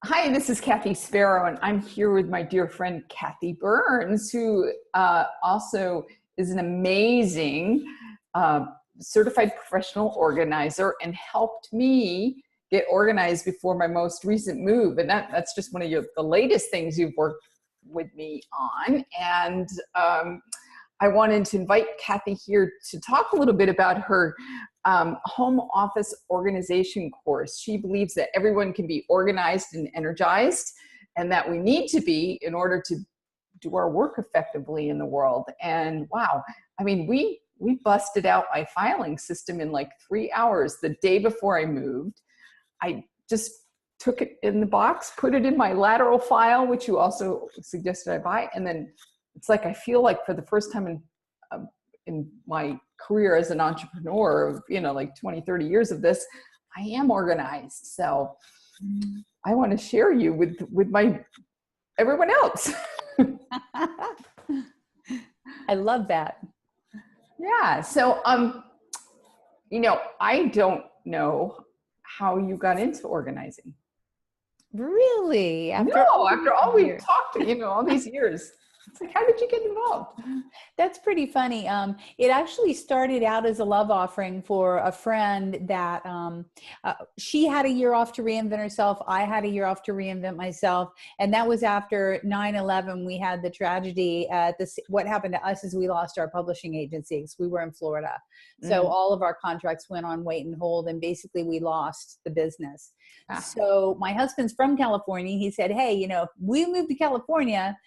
Hi, this is Kathy Sparrow, and I'm here with my dear friend Kathi Burns, who also is an amazing certified professional organizer and helped me get organized before my most recent move. And that's just one of the latest things you've worked with me on. And I wanted to invite Kathi here to talk a little bit about her home office organization course. She believes that everyone can be organized and energized, and that we need to be in order to do our work effectively in the world. And wow, I mean, we busted out my filing system in like 3 hours the day before I moved. I just took it in the box, put it in my lateral file, which you also suggested I buy, and then it's like I feel like for the first time in my career as an entrepreneur, like 20, 30 years of this, I am organized. So I want to share you with everyone else. I love that. Yeah. So, I don't know how you got into organizing. Really? After all we've talked, all these years. It's like, how did you get involved? That's pretty funny. It actually started out as a love offering for a friend that she had a year off to reinvent herself. I had a year off to reinvent myself. And that was after 9/11. We had the tragedy what happened to us is we lost our publishing agency because we were in Florida. So all of our contracts went on wait and hold, and basically we lost the business. So my husband's from California. He said, hey, if we move to California,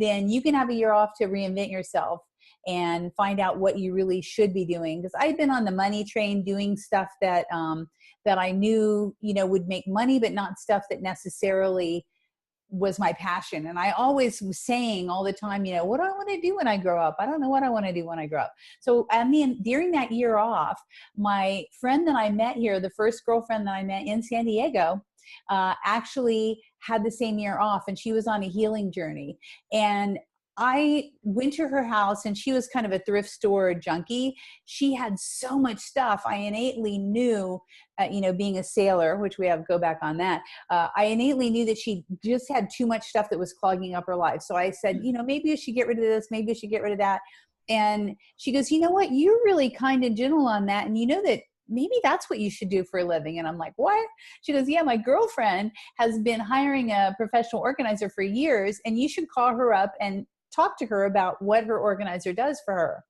then you can have a year off to reinvent yourself and find out what you really should be doing. Because I've been on the money train doing stuff that I knew, would make money, but not stuff that necessarily was my passion. And I always was saying all the time, what do I want to do when I grow up? I don't know what I want to do when I grow up. So, during that year off, my friend that I met here, the first girlfriend that I met in San Diego, actually had the same year off, and she was on a healing journey. And I went to her house, and she was kind of a thrift store junkie. She had so much stuff. I innately knew, being a sailor, which we have go back on that. I innately knew that she just had too much stuff that was clogging up her life. So I said, maybe you should get rid of this. Maybe you should get rid of that. And she goes, you know what? You're really kind and gentle on that. And you know that maybe that's what you should do for a living. And I'm like, what? She goes, yeah, my girlfriend has been hiring a professional organizer for years, and you should call her up and talk to her about what her organizer does for her.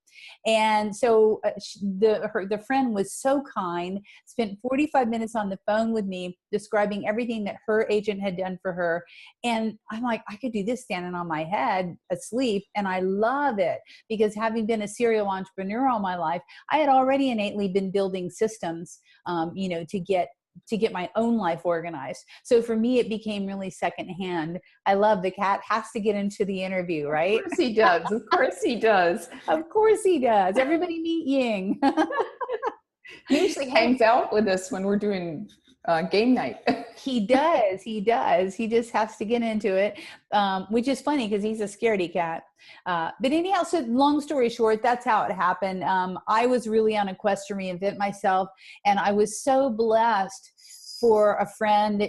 And so the friend was so kind, spent 45 minutes on the phone with me describing everything that her agent had done for her. And I'm like, I could do this standing on my head asleep. And I love it because having been a serial entrepreneur all my life, I had already innately been building systems, to get my own life organized. So for me, it became really secondhand. I love the cat has to get into the interview, right? Of course he does. Of course he does. Of course he does. Everybody meet Ying. He usually hangs out with us when we're doing game night. He does. He just has to get into it, which is funny because he's a scaredy cat. But anyhow, so long story short, that's how it happened. I was really on a quest to reinvent myself, and I was so blessed for a friend,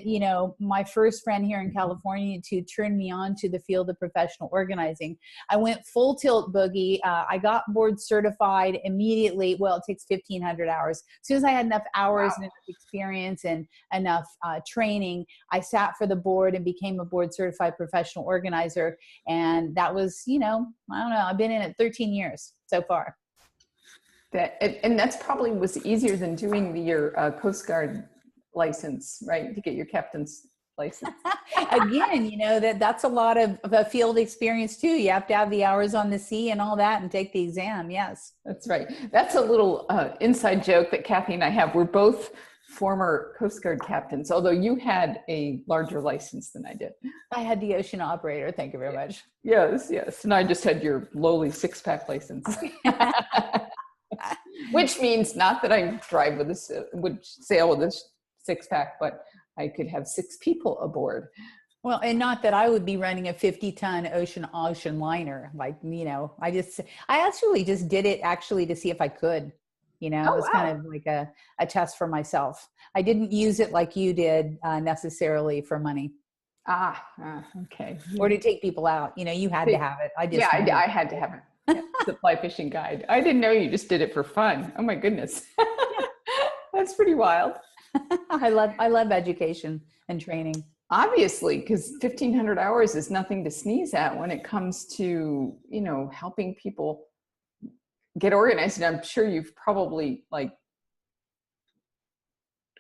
my first friend here in California, to turn me on to the field of professional organizing. I went full tilt boogie. I got board certified immediately. Well, it takes 1,500 hours. As soon as I had enough hours and enough experience and enough training, I sat for the board and became a board certified professional organizer. And that was, I don't know, I've been in it 13 years so far. And that's probably was easier than doing your Coast Guard license, right? To get your captain's license. Again, that's a lot of a field experience too. You have to have the hours on the sea and all that and take the exam. Yes. That's right. That's a little inside joke that Kathi and I have. We're both former Coast Guard captains, although you had a larger license than I did. I had the ocean operator. Thank you very much. Yes. And I just had your lowly 6-pack license. Which means not that I would sail with a 6-pack, but I could have 6 people aboard. Well, and not that I would be running a 50-ton ocean liner. Like, I actually just did it to see if I could, It was kind of like a test for myself. I didn't use it like you did necessarily for money. Okay. Or to take people out. You had to have it. I had to have it. Yeah. The fly fishing guide. I didn't know you just did it for fun. Oh my goodness. That's pretty wild. I love education and training. Obviously, because 1,500 hours is nothing to sneeze at when it comes to, helping people get organized. And I'm sure you've probably like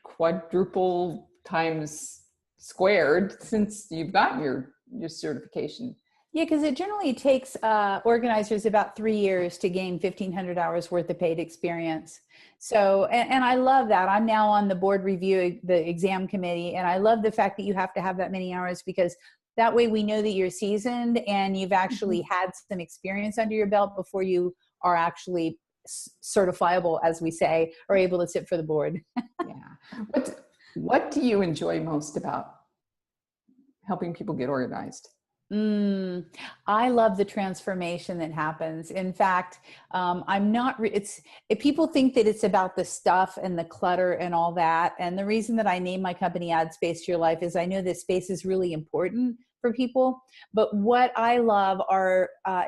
quadruple times squared since you've gotten your certification. Yeah, because it generally takes organizers about 3 years to gain 1,500 hours worth of paid experience. So, and I love that. I'm now on the board review, the exam committee, and I love the fact that you have to have that many hours, because that way we know that you're seasoned and you've actually had some experience under your belt before you are actually certifiable, as we say, or able to sit for the board. Yeah. What do you enjoy most about helping people get organized? I love the transformation that happens. In fact, I'm not, if people think that it's about the stuff and the clutter and all that. And the reason that I named my company Add Space to Your Life is I know this space is really important for people. But what I love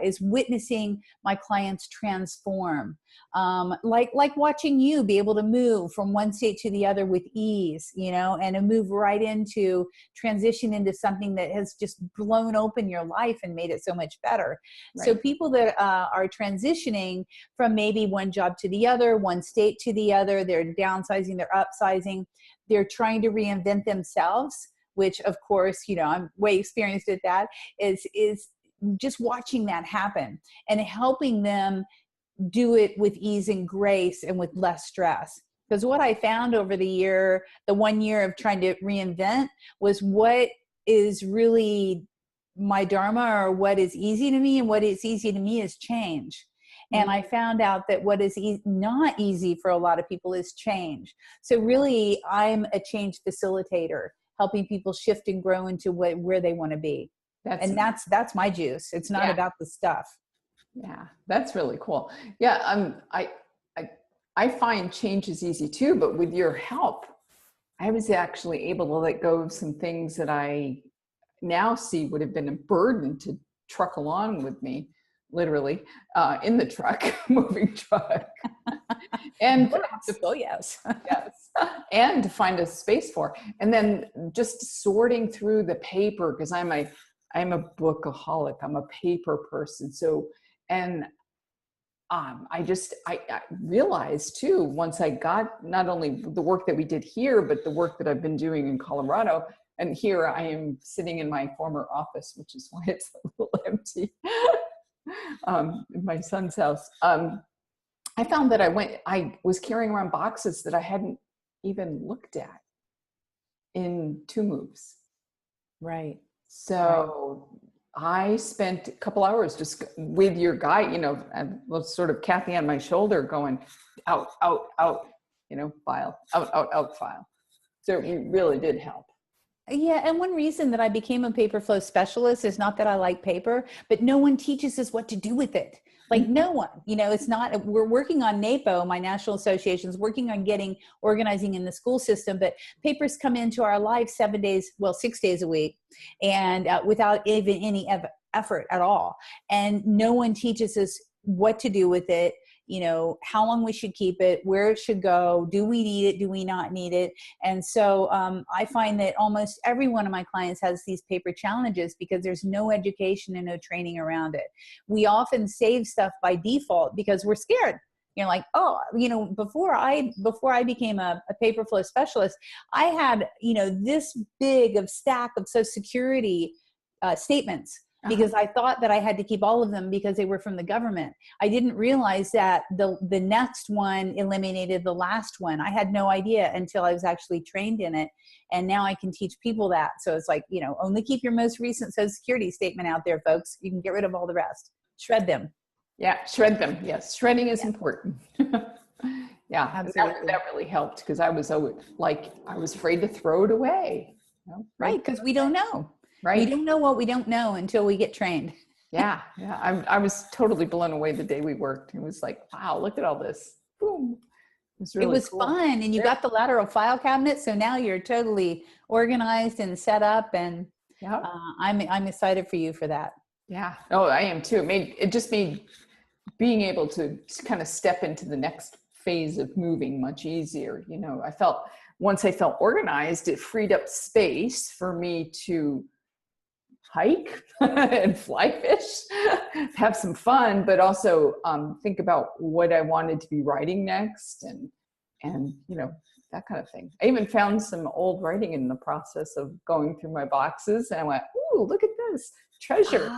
is witnessing my clients transform. Like watching you be able to move from one state to the other with ease, and to move right into transition into something that has just blown open your life and made it so much better. Right. So people that are transitioning from maybe one job to the other, one state to the other, they're downsizing, they're upsizing, they're trying to reinvent themselves, which of course, I'm way experienced at that, is just watching that happen and helping them do it with ease and grace and with less stress. Because what I found over the 1 year of trying to reinvent, was what is really my dharma, or what is easy to me, and what is easy to me is change. And I found out that what is not easy for a lot of people is change. So really, I'm a change facilitator, helping people shift and grow into where they want to be. That's my juice. It's not about the stuff. Yeah, that's really cool. Yeah, I find change is easy too, but with your help, I was actually able to let go of some things that I now see would have been a burden to truck along with me, literally, in the truck, moving truck. And yes. And to find a space for. And then just sorting through the paper, because I'm a bookaholic, I'm a paper person. So, and I realized too, once I got not only the work that we did here, but the work that I've been doing in Colorado, and here I am sitting in my former office, which is why it's a little empty, in my son's house. I found that I was carrying around boxes that I hadn't even looked at in 2 moves. Right. So I spent a couple hours just with your guy, and sort of Kathi on my shoulder going out, out, out, file, out, out, out, file. So it really did help. Yeah. And one reason that I became a paper flow specialist is not that I like paper, but no one teaches us what to do with it. Like no one, it's not, we're working on NAPO, my national association's working on organizing in the school system, but papers come into our life 6 days a week, and without even any effort at all. And no one teaches us what to do with it, how long we should keep it, where it should go, do we need it, do we not need it? And so I find that almost every one of my clients has these paper challenges because there's no education and no training around it. We often save stuff by default because we're scared. Like, before I became a paper flow specialist, I had, this big of stack of Social Security statements, because I thought that I had to keep all of them because they were from the government. I didn't realize that the next one eliminated the last one. I had no idea until I was actually trained in it. And now I can teach people that. So it's like, only keep your most recent Social Security statement out there, folks. You can get rid of all the rest. Shred them. Yeah, shred them. Yes, shredding is important. Yeah, absolutely. That really helped, because I was afraid to throw it away. Right, because we don't know. Right. We don't know what we don't know until we get trained. Yeah. I was totally blown away the day we worked. It was like, wow, look at all this. Boom. was It really was cool. fun. And you got the lateral file cabinet. So now you're totally organized and set up. And Yeah. I'm excited for you for that. Yeah. Oh, I am too. It just made being able to kind of step into the next phase of moving much easier. You know, once I felt organized, it freed up space for me to hike and fly fish, have some fun, but also think about what I wanted to be writing next, and you know, that kind of thing. I even found some old writing in the process of going through my boxes, and I went, "Ooh, look at this treasure!"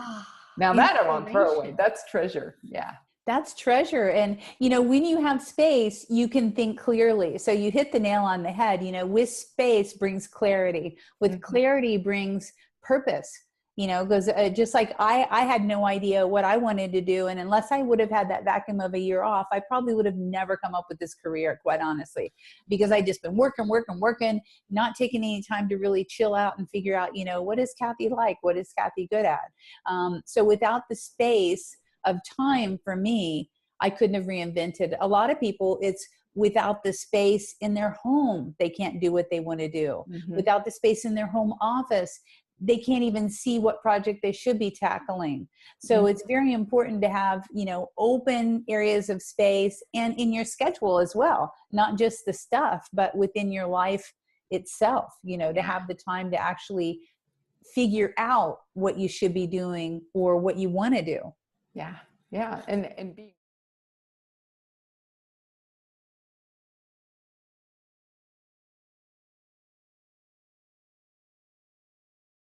Now that I won't throw away. That's treasure. Yeah. That's treasure. And, you know, when you have space, you can think clearly. So you hit the nail on the head. You know, with space brings clarity. With clarity brings purpose, you know, because just like I had no idea what I wanted to do. And unless I would have had that vacuum of a year off, I probably would have never come up with this career, quite honestly, because I just been working, not taking any time to really chill out and figure out, you know, what is Kathi like? What is Kathi good at? So without the space of time for me, I couldn't have reinvented. A lot of people, it's without the space in their home, they can't do what they want to do. Without the space in their home office, they can't even see what project they should be tackling. So it's very important to have, you know, open areas of space and in your schedule as well, not just the stuff, but within your life itself, you know, to have the time to actually figure out what you should be doing or what you want to do. Yeah. Yeah. And being